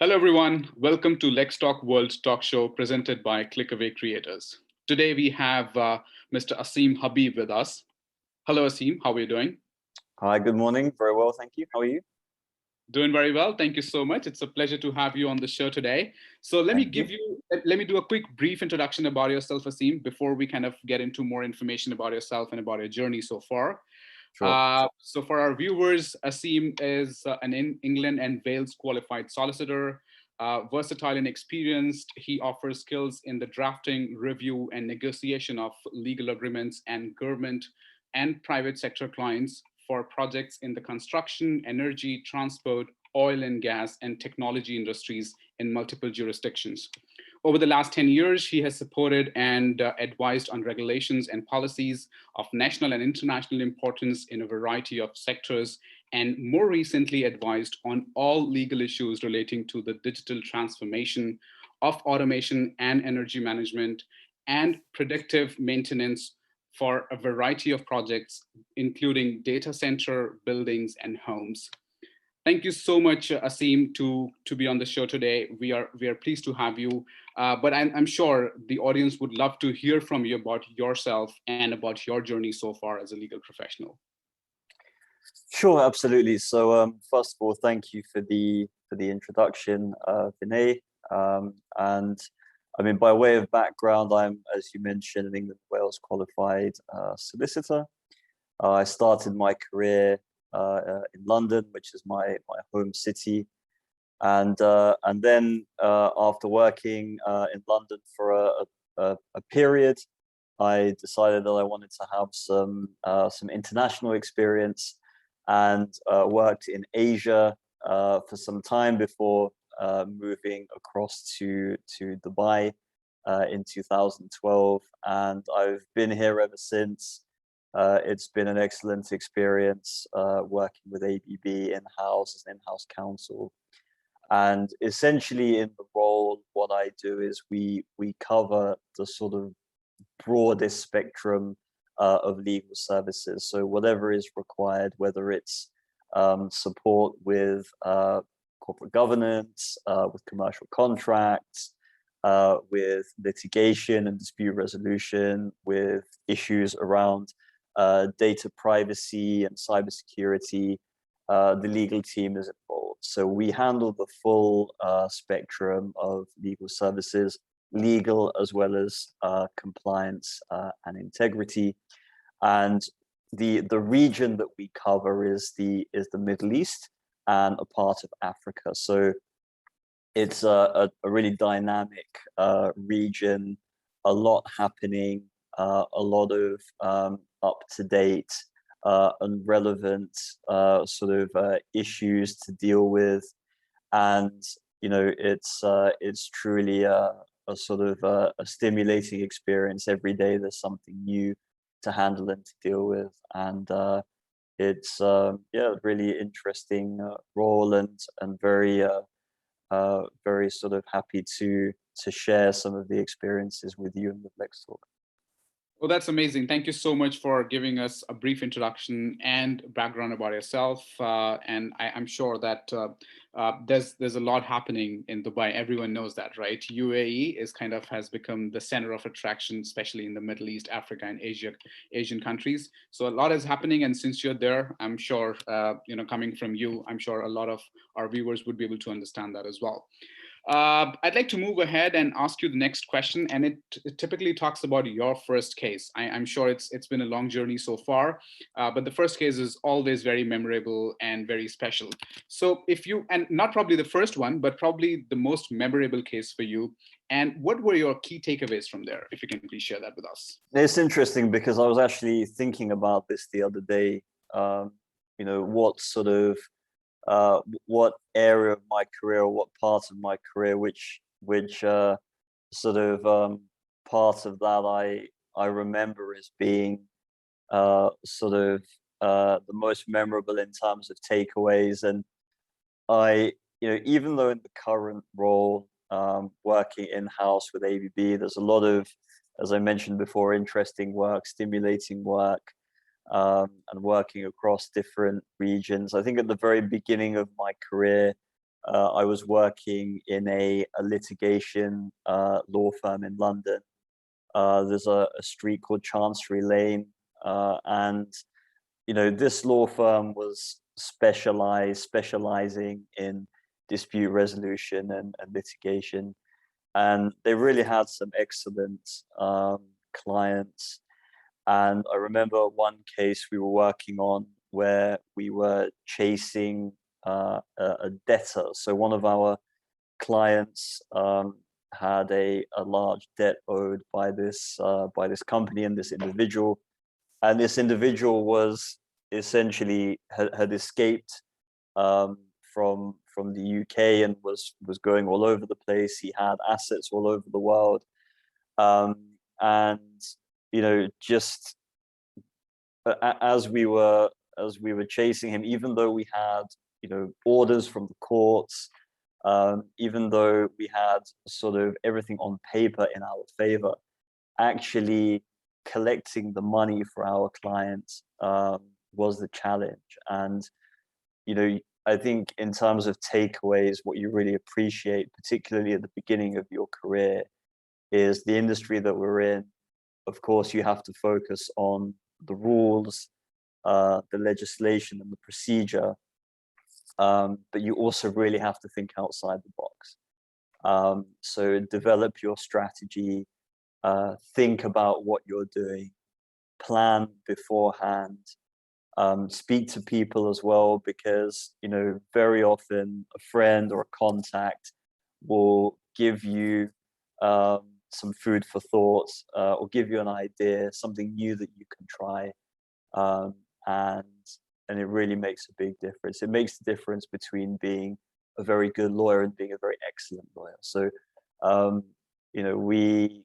Hello, everyone. Welcome to LexTalk World Talk Show presented by Clickaway Creators. Today we have Mr. Asim Habib with us. Hello, Asim. How are you doing? Hi, good morning. Very well, thank you. How are you? Doing very well. Thank you so much. It's a pleasure to have you on the show today. So let me Thank you. let me do a quick brief introduction about yourself, Asim, before we kind of get into more information about yourself and about your journey so far. Sure. So for our viewers, Asim is an England and Wales qualified solicitor, versatile and experienced. He offers skills in the drafting, review, and negotiation of legal agreements and government and private sector clients for projects in the construction, energy, transport, oil and gas, and technology industries in multiple jurisdictions. Over the last 10 years, he has supported and advised on regulations and policies of national and international importance in a variety of sectors, and more recently advised on all legal issues relating to the digital transformation of automation and energy management and predictive maintenance for a variety of projects, including data center, buildings, and homes. Thank you so much, Asim, to be on the show today. We are pleased to have you. But I'm sure the audience would love to hear from you about yourself and about your journey so far as a legal professional. Sure, absolutely. So first of all, thank you for the introduction, Vinay. And I mean, by way of background, I'm, as you mentioned, an England Wales qualified solicitor. I started my career in London, which is my home city, and then after working in London for a period, I decided that I wanted to have some international experience, and worked in Asia for some time before moving across to Dubai in 2012, and I've been here ever since. It's been an excellent experience working with ABB in-house as an in-house counsel. And essentially in the role, what I do is we cover the sort of broadest spectrum of legal services. So whatever is required, whether it's support with corporate governance, with commercial contracts, with litigation and dispute resolution, with issues around data privacy and cybersecurity, the legal team is involved. So we handle the full spectrum of legal services, legal as well as compliance and integrity. And the region that we cover is the Middle East and a part of Africa. So it's a really dynamic region, a lot happening, a lot of up-to-date and relevant sort of issues to deal with, and you know, it's truly a sort of a stimulating experience. Every day there's something new to handle and to deal with, and it's yeah, really interesting role, and very very sort of happy to share some of the experiences with you and with LexTalk. Well, that's amazing. Thank you so much for giving us a brief introduction and background about yourself. And I'm sure that there's a lot happening in Dubai. Everyone knows that, right? UAE is kind of has become the center of attraction, especially in the Middle East, Africa, and Asian countries. So a lot is happening. And since you're there, I'm sure, you know, coming from you, I'm sure a lot of our viewers would be able to understand that as well. I'd like to move ahead and ask you the next question, and it typically talks about your first case. I'm sure it's been a long journey so far, but the first case is always very memorable and very special. So if you, and not probably the first one, but probably the most memorable case for you, and what were your key takeaways from there? If you can please share that with us. It's interesting because I was actually thinking about this the other day. You know, what sort of what area of my career, what part of my career, which sort of part of that I remember as being sort of the most memorable in terms of takeaways. And you know, even though in the current role, working in-house with ABB, there's a lot of, as I mentioned before, interesting work, stimulating work, and working across different regions. I think at the very beginning of my career, I was working in a litigation law firm in London. There's a street called Chancery Lane, and this law firm was specializing in dispute resolution and litigation, and they really had some excellent clients. And I remember one case we were working on where we were chasing a debtor. So one of our clients had a large debt owed by this company and this individual. And this individual was essentially had escaped from the UK and was going all over the place. He had assets all over the world, and just as we were chasing him, even though we had orders from the courts, even though we had sort of everything on paper in our favor, actually collecting the money for our clients was the challenge. And I think in terms of takeaways, what you really appreciate, particularly at the beginning of your career, is the industry that we're in. Of course, you have to focus on the rules, the legislation and the procedure, but you also really have to think outside the box. So develop your strategy, think about what you're doing, plan beforehand, speak to people as well, because very often a friend or a contact will give you some food for thought, or give you an idea, something new that you can try, and it really makes a big difference. It makes the difference between being a very good lawyer and being a very excellent lawyer. So we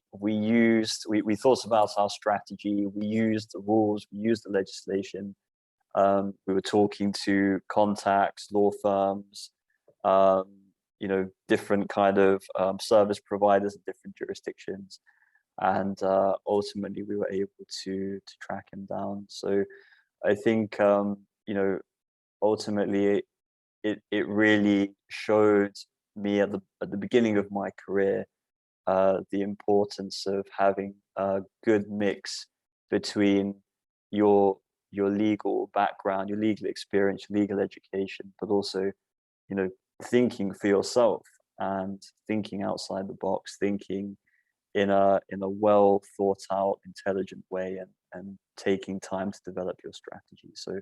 thought about our strategy, we used the rules, we used the legislation. We were talking to contacts, law firms, different kind of service providers in different jurisdictions, and ultimately we were able to track him down. So I think ultimately it really showed me at the beginning of my career the importance of having a good mix between your legal background, your legal experience, your legal education, but also thinking for yourself and thinking outside the box, thinking in a well thought out, intelligent way, and taking time to develop your strategy. So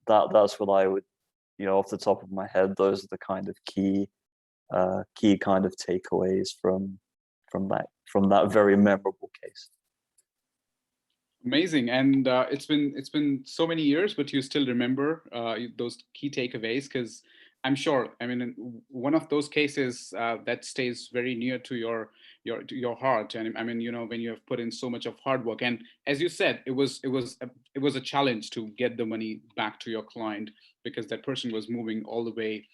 that's what I would, off the top of my head, those are the kind of key kind of takeaways from that very memorable case. Amazing. And it's been so many years, but you still remember those key takeaways, because I'm sure, one of those cases that stays very near to your heart. And when you have put in so much of hard work, and as you said, it was a challenge to get the money back to your client, because that person was moving all the way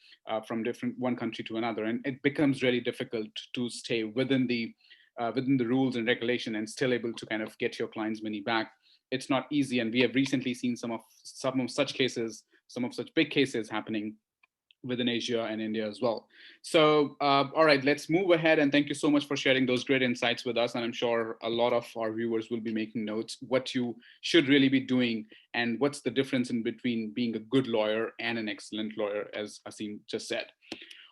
from one country to another, and it becomes really difficult to stay within the rules and regulation and still able to kind of get your client's money back. It's not easy, and we have recently seen some of such cases, some of such big cases happening within Asia and India as well. So, all right, let's move ahead. And thank you so much for sharing those great insights with us. And I'm sure a lot of our viewers will be making notes, what you should really be doing and what's the difference in between being a good lawyer and an excellent lawyer, as Asim just said.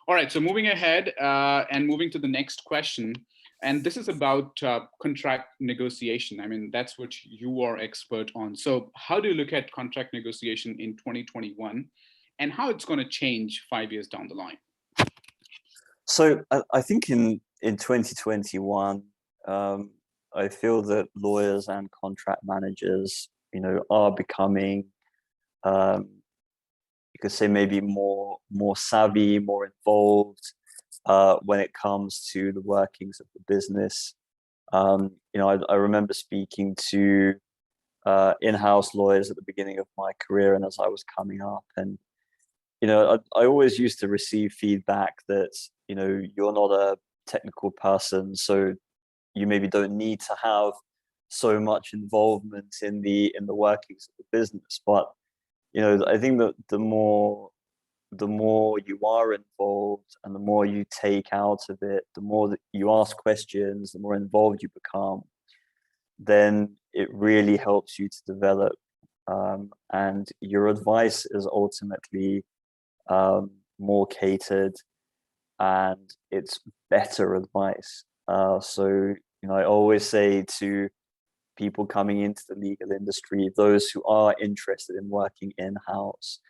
All right, so moving ahead and moving to the next question. And this is about contract negotiation. That's what you are expert on. So how do you look at contract negotiation in 2021? And how it's going to change 5 years down the line? So I think in 2021, I feel that lawyers and contract managers, are becoming, you could say, maybe more savvy, more involved when it comes to the workings of the business. I remember speaking to in-house lawyers at the beginning of my career and as I was coming up, and I always used to receive feedback that, you're not a technical person, so you maybe don't need to have so much involvement in the workings of the business. But, I think that the more the more you are involved and the more you take out of it, the more that you ask questions, the more involved you become, then it really helps you to develop. And your advice is ultimately more catered, and it's better advice. So, I always say to people coming into the legal industry, those who are interested in working in-house,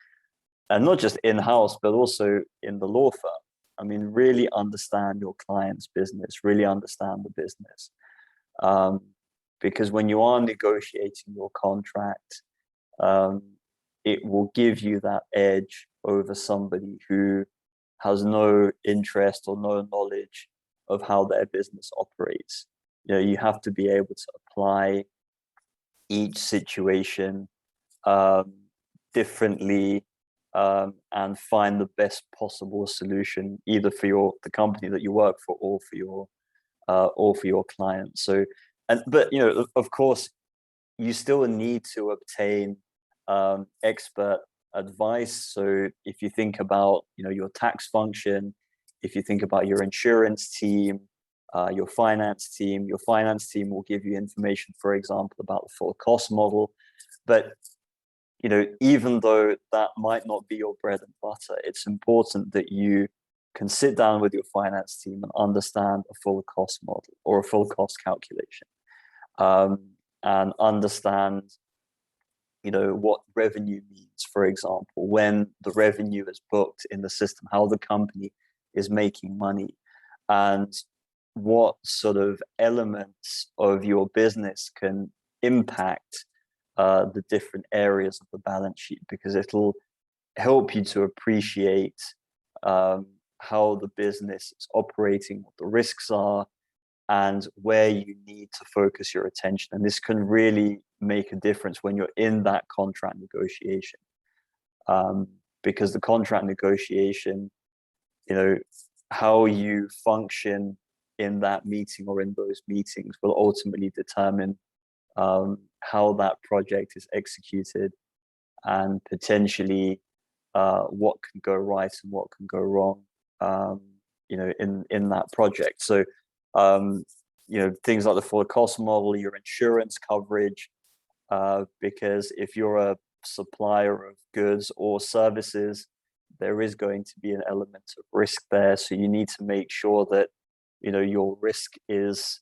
and not just in-house, but also in the law firm. I mean, really understand your client's business, really understand the business. Because when you are negotiating your contract, um, it will give you that edge over somebody who has no interest or no knowledge of how their business operates. You have to be able to apply each situation differently, and find the best possible solution, either for the company that you work for, or for your client. So, but of course, you still need to obtain expert advice. So if you think about your tax function, if you think about your insurance team, your finance team will give you information, for example, about the full cost model. But even though that might not be your bread and butter, it's important that you can sit down with your finance team and understand a full cost model or a full cost calculation, and understand what revenue means, for example, when the revenue is booked in the system, how the company is making money, and what sort of elements of your business can impact the different areas of the balance sheet, because it'll help you to appreciate how the business is operating, what the risks are, and where you need to focus your attention. And this can really make a difference when you're in that contract negotiation, because the contract negotiation, how you function in that meeting or in those meetings will ultimately determine how that project is executed, and potentially what can go right and what can go wrong, in that project. So, things like the full cost model, your insurance coverage, because if you're a supplier of goods or services, there is going to be an element of risk there. So you need to make sure that your risk is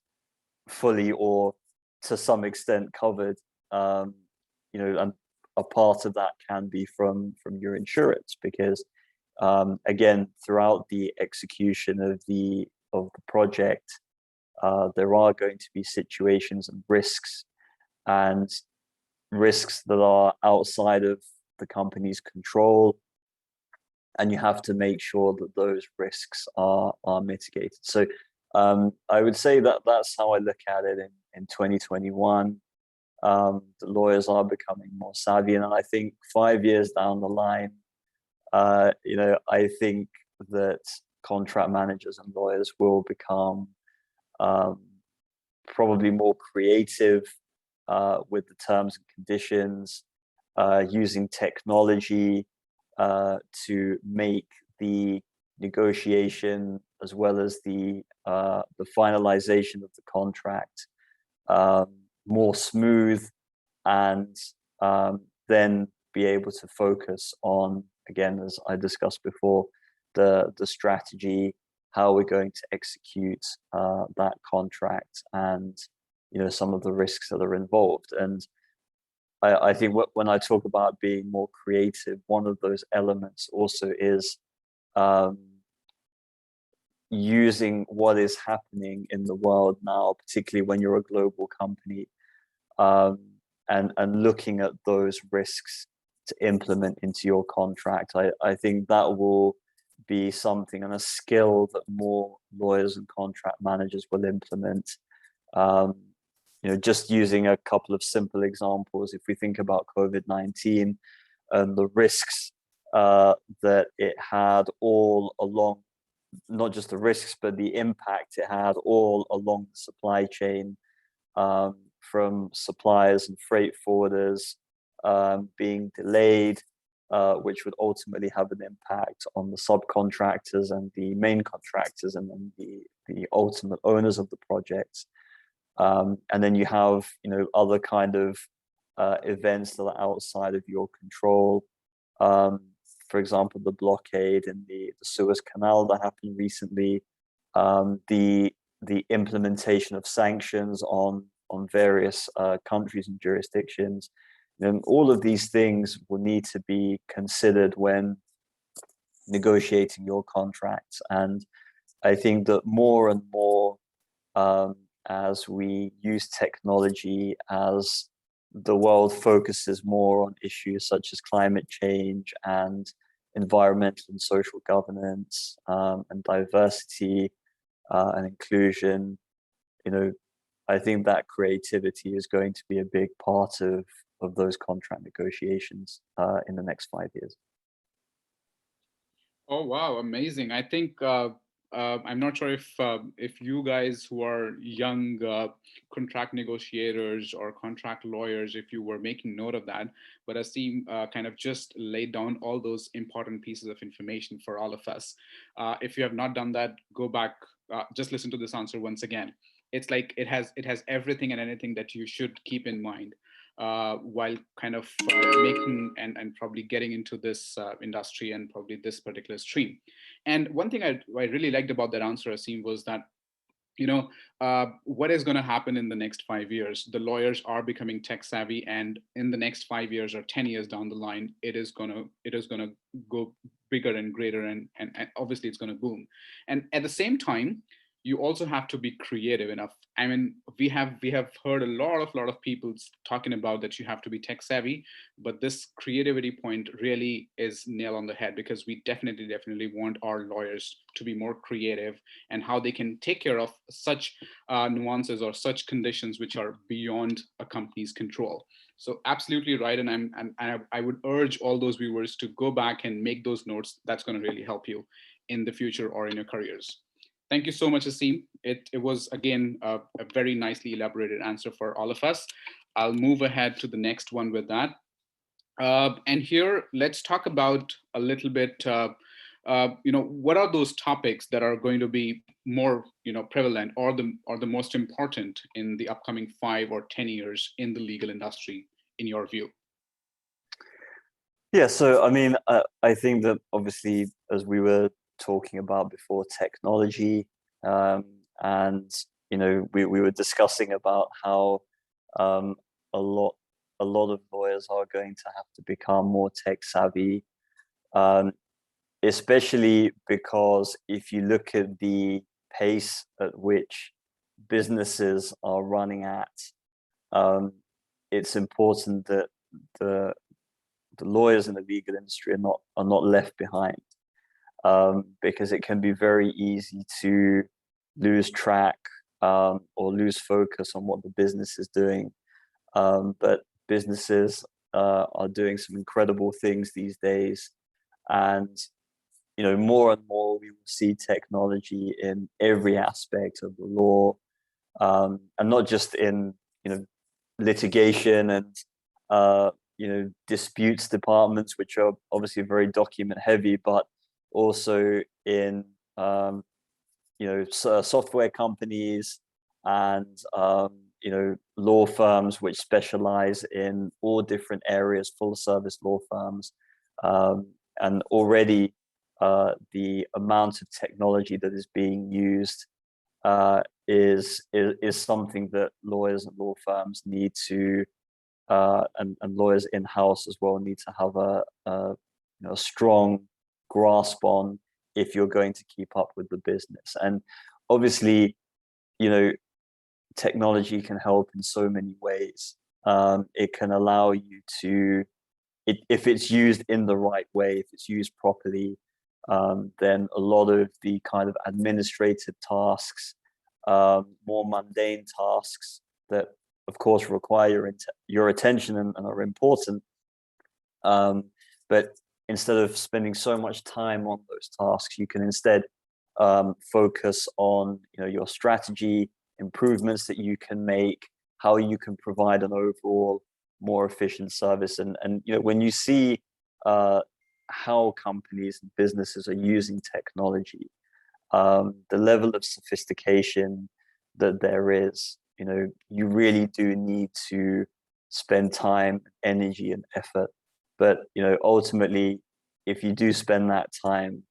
fully or to some extent covered, and a part of that can be from your insurance, because again, throughout the execution of the project, there are going to be situations and risks that are outside of the company's control, and you have to make sure that those risks are mitigated. So I would say that that's how I look at it in 2021. The lawyers are becoming more savvy, and I think 5 years down the line, I think that contract managers and lawyers will become probably more creative with the terms and conditions, using technology to make the negotiation as well as the finalization of the contract more smooth, and then be able to focus on, again, as I discussed before, the strategy, how we're going to execute that contract, and some of the risks that are involved. And I think when I talk about being more creative, one of those elements also is using what is happening in the world now, particularly when you're a global company, and looking at those risks to implement into your contract. I think that will be something and a skill that more lawyers and contract managers will implement. Just using a couple of simple examples, if we think about COVID-19 and the risks that it had all along, not just the risks, but the impact it had all along the supply chain, from suppliers and freight forwarders being delayed, which would ultimately have an impact on the subcontractors and the main contractors, and then the ultimate owners of the projects. And then you have, other kind of events that are outside of your control. For example, the blockade in the Suez Canal that happened recently, the implementation of sanctions on various countries and jurisdictions. And all of these things will need to be considered when negotiating your contracts. And I think that more and more, as we use technology, as the world focuses more on issues such as climate change and environmental and social governance, and diversity and inclusion, I think that creativity is going to be a big part of those contract negotiations in the next 5 years. Oh wow, amazing! I think I'm not sure if you guys who are young contract negotiators or contract lawyers, if you were making note of that, but Asim kind of just laid down all those important pieces of information for all of us. If you have not done that, go back, just listen to this answer once again. It's like it has everything and anything that you should keep in mind while kind of making and probably getting into this industry and probably this particular stream. And one thing I really liked about that answer, Asim, was that what is going to happen in the next 5 years? The lawyers are becoming tech savvy, and in the next 5 years or 10 years down the line, it is going to go bigger and greater, and obviously it's going to boom. And at the same time, you also have to be creative enough. I mean, we have heard a lot of people talking about that you have to be tech savvy, but this creativity point really is nail on the head, because we definitely want our lawyers to be more creative and how they can take care of such nuances or such conditions which are beyond a company's control. So absolutely right, and I would urge all those viewers to go back and make those notes. That's going to really help you in the future or in your careers. Thank you so much, Asim. It was, again, a very nicely elaborated answer for all of us. I'll move ahead to the next one with that. And here, let's talk about a little bit, what are those topics that are going to be more, prevalent or the most important in the upcoming 5 or 10 years in the legal industry, in your view? Yeah, so I mean, I think that obviously, as we were talking about before, technology, and we were discussing about how a lot of lawyers are going to have to become more tech savvy, especially because if you look at the pace at which businesses are running at, it's important that the lawyers in the legal industry are not left behind. Because it can be very easy to lose track or lose focus on what the business is doing. But businesses are doing some incredible things these days, and more and more we will see technology in every aspect of the law, and not just in litigation and disputes departments, which are obviously very document heavy, but also in software companies and law firms which specialize in all different areas, full service law firms, and already the amount of technology that is being used is something that lawyers and law firms need to and lawyers in-house as well need to have a strong grasp on if you're going to keep up with the business. And obviously, technology can help in so many ways. It can allow you to, if it's used in the right way, if it's used properly, then a lot of the kind of administrative tasks, more mundane tasks that of course require your attention and are important, but instead of spending so much time on those tasks, you can instead focus on your strategy, improvements that you can make, how you can provide an overall more efficient service. And when you see how companies and businesses are using technology, the level of sophistication that there is, you really do need to spend time, energy, and effort. But ultimately, if you do spend that time,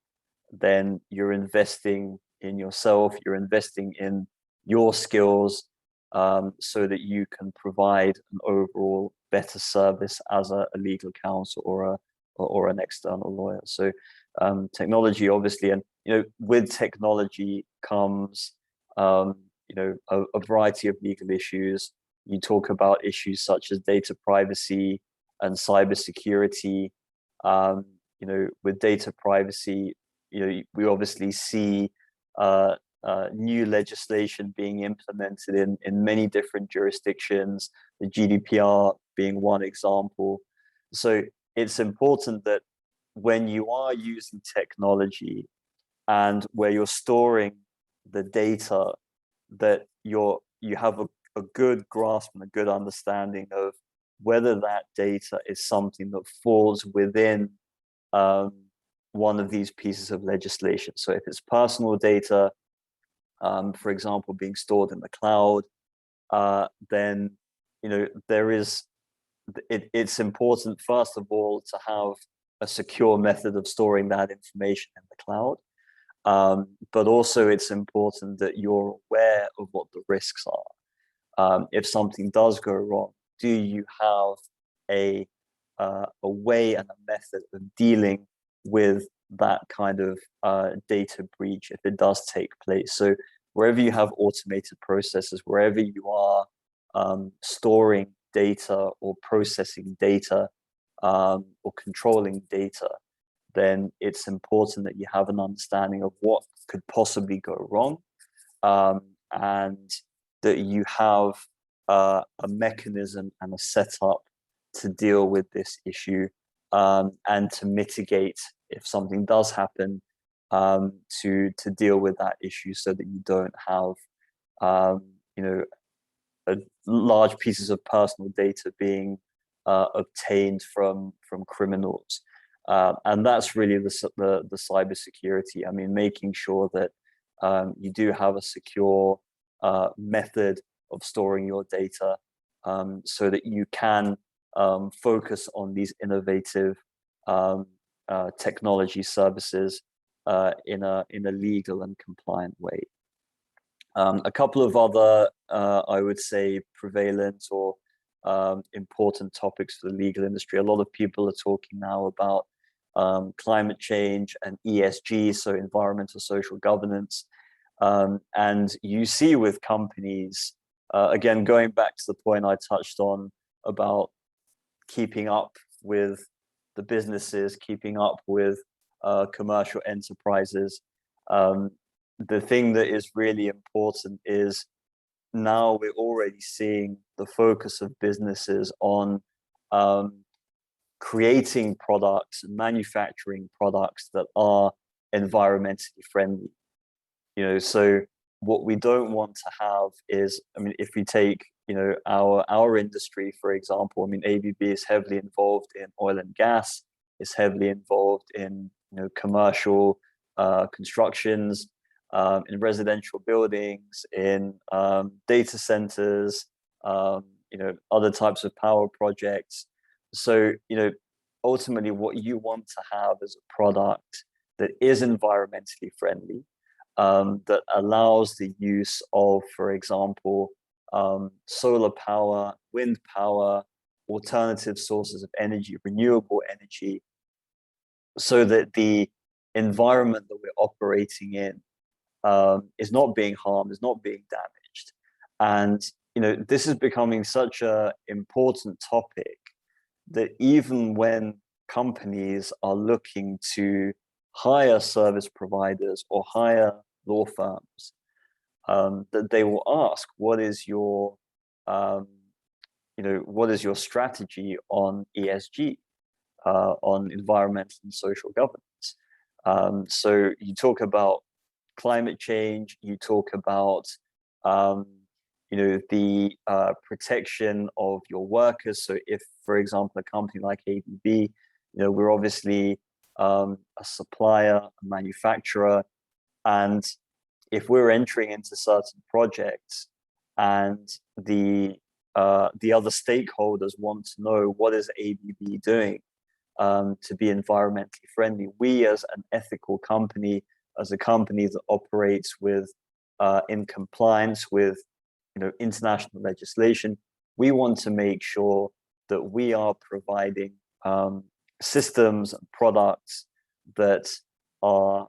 then you're investing in yourself, you're investing in your skills, so that you can provide an overall better service as a legal counsel or an external lawyer. So technology, obviously, and with technology comes a variety of legal issues. You talk about issues such as data privacy and cybersecurity. With data privacy, we obviously see new legislation being implemented in many different jurisdictions, the GDPR being one example. So it's important that when you are using technology and where you're storing the data, that you have a good grasp and a good understanding of whether that data is something that falls within one of these pieces of legislation. So if it's personal data, for example, being stored in the cloud, then it's important, first of all, to have a secure method of storing that information in the cloud. But also it's important that you're aware of what the risks are. If something does go wrong, do you have a way and a method of dealing with that kind of data breach if it does take place? So wherever you have automated processes, wherever you are storing data or processing data or controlling data, then it's important that you have an understanding of what could possibly go wrong, and that you have a mechanism and a setup to deal with this issue, and to mitigate if something does happen, to deal with that issue so that you don't have large pieces of personal data being obtained from criminals. And that's really the cybersecurity. I mean, making sure that you do have a secure method of storing your data, so that you can focus on these innovative technology services in a legal and compliant way. A couple of other, I would say, prevalent or important topics for the legal industry. A lot of people are talking now about climate change and ESG, so environmental social governance. And you see with companies, again, going back to the point I touched on about keeping up with the businesses, keeping up with commercial enterprises. The thing that is really important is now we're already seeing the focus of businesses on creating products and manufacturing products that are environmentally friendly. So what we don't want to have is, I mean, if we take our industry, for example, I mean, ABB is heavily involved in oil and gas, is heavily involved in commercial constructions, in residential buildings, in data centers, other types of power projects. So ultimately what you want to have is a product that is environmentally friendly, that allows the use of, for example, solar power, wind power, alternative sources of energy, renewable energy, so that the environment that we're operating in is not being harmed, is not being damaged. And this is becoming such an important topic that even when companies are looking to hire service providers or hire law firms, that they will ask, what is your strategy on ESG, on environmental and social governance? So you talk about climate change, you talk about the protection of your workers. So if, for example, a company like ABB, we're obviously a supplier, a manufacturer, and if we're entering into certain projects and the other stakeholders want to know what is ABB doing to be environmentally friendly, we as an ethical company, as a company that operates with in compliance with international legislation, we want to make sure that we are providing systems and products that are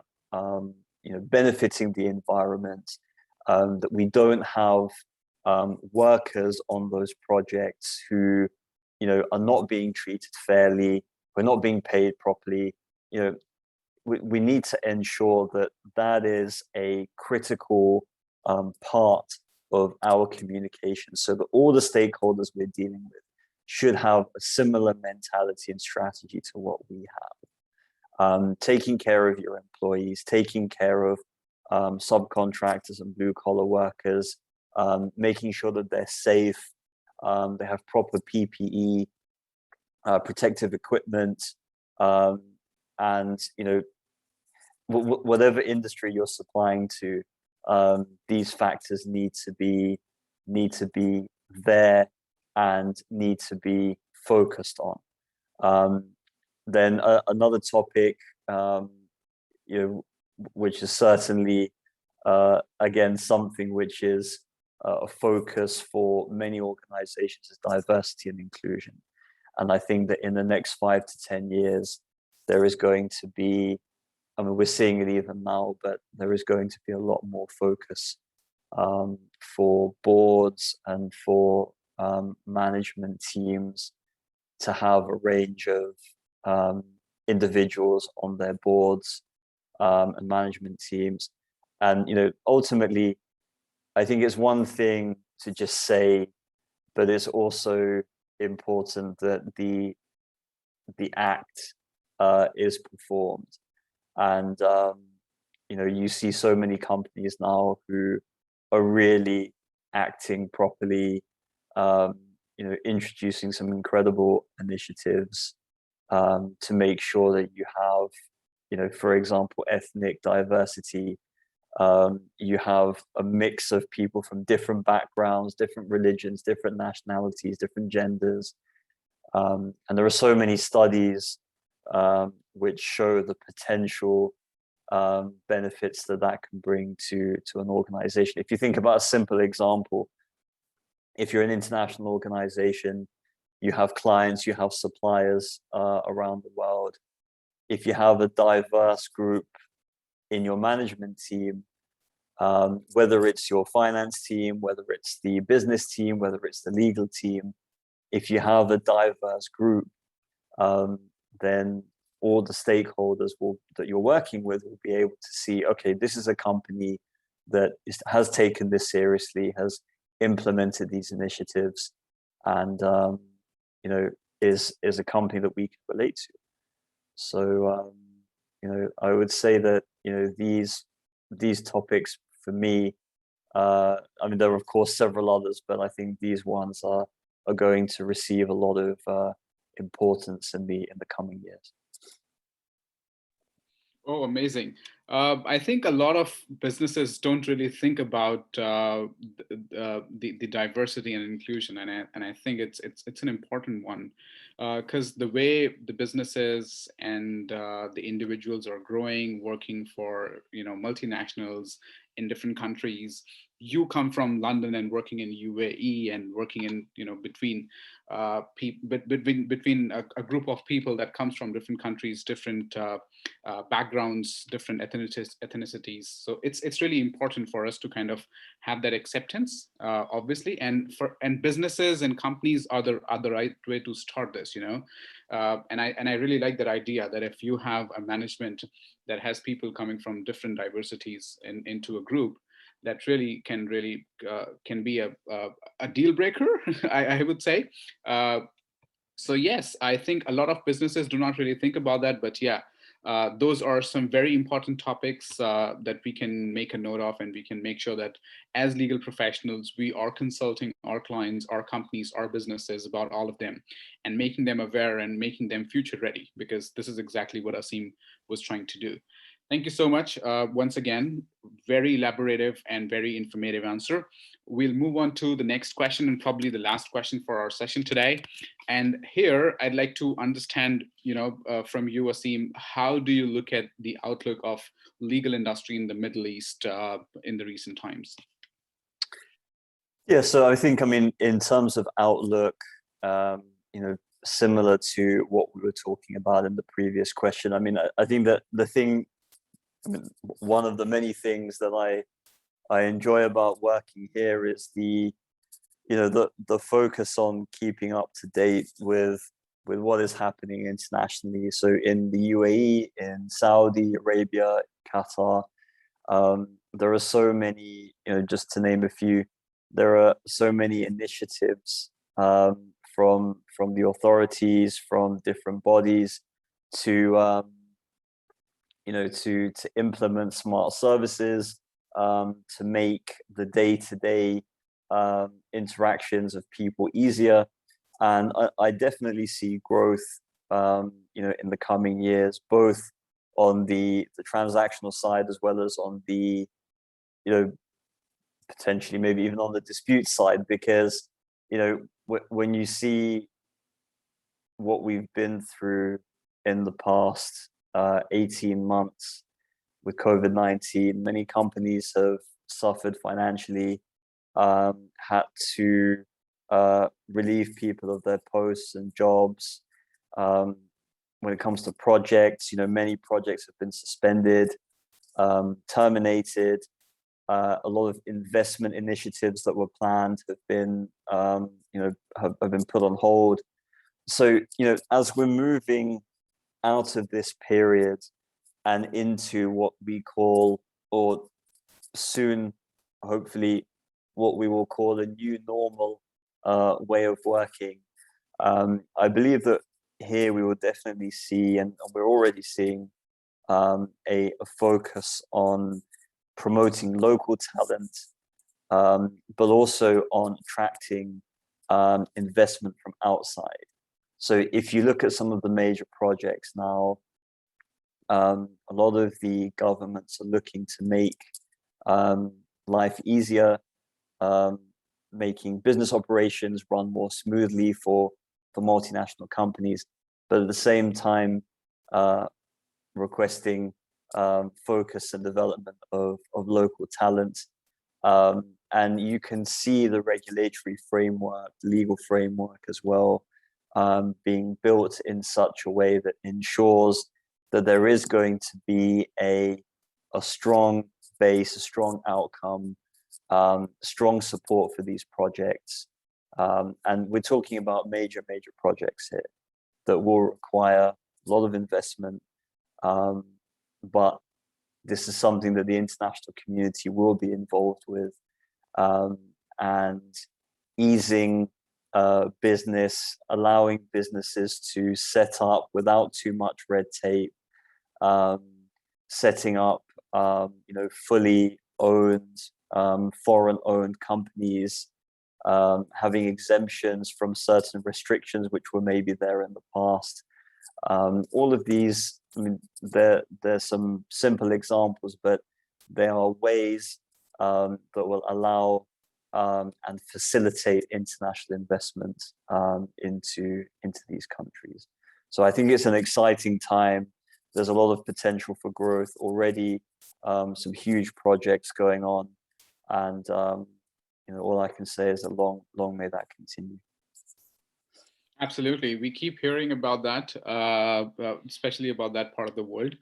benefiting the environment, that we don't have workers on those projects who are not being treated fairly, we're not being paid properly. We need to ensure that that is a critical part of our communication, so that all the stakeholders we're dealing with should have a similar mentality and strategy to what we have. Taking care of your employees, taking care of subcontractors and blue collar workers, making sure that they're safe, they have proper PPE, protective equipment, and whatever industry you're supplying to, these factors need to be there and need to be focused on. Then another topic, which is certainly again something which is a focus for many organizations, is diversity and inclusion. And I think that in the next 5 to 10 years, there is going to be, I mean, we're seeing it even now, but there is going to be a lot more focus for boards and for management teams to have a range of individuals on their boards and management teams. And ultimately, I think it's one thing to just say, but it's also important that the act is performed. And you see so many companies now who are really acting properly, introducing some incredible initiatives to make sure that you have, for example, ethnic diversity. You have a mix of people from different backgrounds, different religions, different nationalities, different genders. And there are so many studies which show the potential benefits that can bring to an organization. If you think about a simple example, if you're an international organization, you have clients, you have suppliers around the world. If you have a diverse group in your management team, whether it's your finance team, whether it's the business team, whether it's the legal team, if you have a diverse group, then all the stakeholders that you're working with will be able to see, okay, this is a company that has taken this seriously, has implemented these initiatives, and is a company that we can relate to. So I would say that these topics for me, I mean, there are of course several others, but I think these ones are going to receive a lot of importance in the coming years. Oh, amazing. I think a lot of businesses don't really think about the diversity and inclusion, and I think it's an important one, because the way the businesses and the individuals are growing, working for multinationals in different countries. You come from London and working in UAE and working in between between a group of people that comes from different countries, different backgrounds, different ethnicities. So it's really important for us to kind of have that acceptance, obviously, and businesses and companies are the right way to start this, and I really like that idea that if you have a management that has people coming from different diversities into a group, that really can be a deal breaker, I would say. So yes, I think a lot of businesses do not really think about that, but yeah, Those are some very important topics that we can make a note of, and we can make sure that as legal professionals, we are consulting our clients, our companies, our businesses about all of them, and making them aware and making them future ready, because this is exactly what Asim was trying to do. Thank you so much. Once again, very elaborative and very informative answer. We'll move on to the next question, and probably the last question for our session today. And here, I'd like to understand, from you, Asim, how do you look at the outlook of legal industry in the Middle East in the recent times? Yeah, so I mean, in terms of outlook, similar to what we were talking about in the previous question, I mean, I think that one of the many things that I enjoy about working here is the focus on keeping up to date with what is happening internationally. So in the UAE, in Saudi Arabia, Qatar, there are so many, just to name a few, there are so many initiatives from the authorities, from different bodies to to implement smart services, to make the day-to-day interactions of people easier. And I definitely see growth, in the coming years, both on the transactional side as well as on the, potentially maybe even on the dispute side, because, when you see what we've been through in the past 18 months with COVID-19, many companies have suffered financially, had to relieve people of their posts and jobs. When it comes to projects, many projects have been suspended, terminated. A lot of investment initiatives that were planned have been, have been put on hold. So, as we're moving out of this period and into what we call, or soon, hopefully, what we will call a new normal way of working, I believe that here we will definitely see, and we're already seeing, a focus on promoting local talent, but also on attracting investment from outside. So if you look at some of the major projects now, a lot of the governments are looking to make life easier, making business operations run more smoothly for multinational companies, but at the same time requesting focus and development of local talent. And you can see the regulatory framework, legal framework as well, being built in such a way that ensures that there is going to be a strong base, a strong outcome, strong support for these projects. And we're talking about major projects here that will require a lot of investment. But this is something that the international community will be involved with, and easing business, allowing businesses to set up without too much red tape, setting up, fully owned, foreign-owned companies, having exemptions from certain restrictions which were maybe there in the past. All of these, I mean, there's some simple examples, but there are ways that will allow and facilitate international investment into these countries. So I think it's an exciting time. There's a lot of potential for growth already, some huge projects going on, and all I can say is a long may that continue. Absolutely. We keep hearing about that, especially about that part of the world.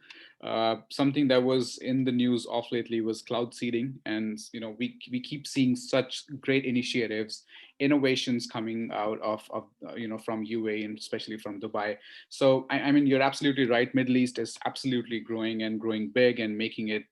Something that was in the news off lately was cloud seeding. And, we keep seeing such great initiatives, innovations coming out of from UAE and especially from Dubai. So, I mean, you're absolutely right. Middle East is absolutely growing and growing big and making it,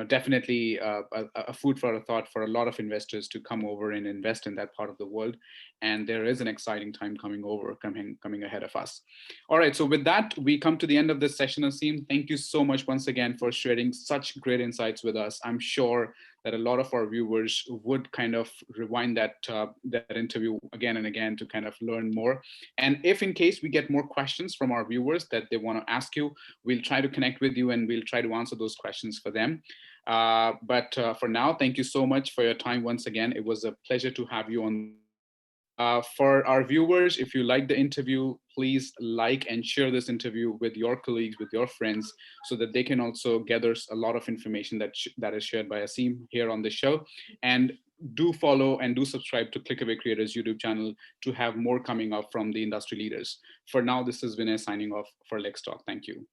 definitely a food for a thought for a lot of investors to come over and invest in that part of the world. and there is an exciting time coming ahead of us. All right, so with that, we come to the end of this session, Asim. Thank you so much once again for sharing such great insights with us. I'm sure that a lot of our viewers would kind of rewind that interview again and again to kind of learn more. And if in case we get more questions from our viewers that they want to ask you, we'll try to connect with you and we'll try to answer those questions for them. But for now, thank you so much for your time once again. It was a pleasure to have you on. For our viewers, if you like the interview, please like and share this interview with your colleagues, with your friends, so that they can also gather a lot of information that is shared by Asim here on the show. And do follow and do subscribe to Clickaway Creators YouTube channel to have more coming up from the industry leaders. For now, this is Vinay signing off for LexTalk. Thank you.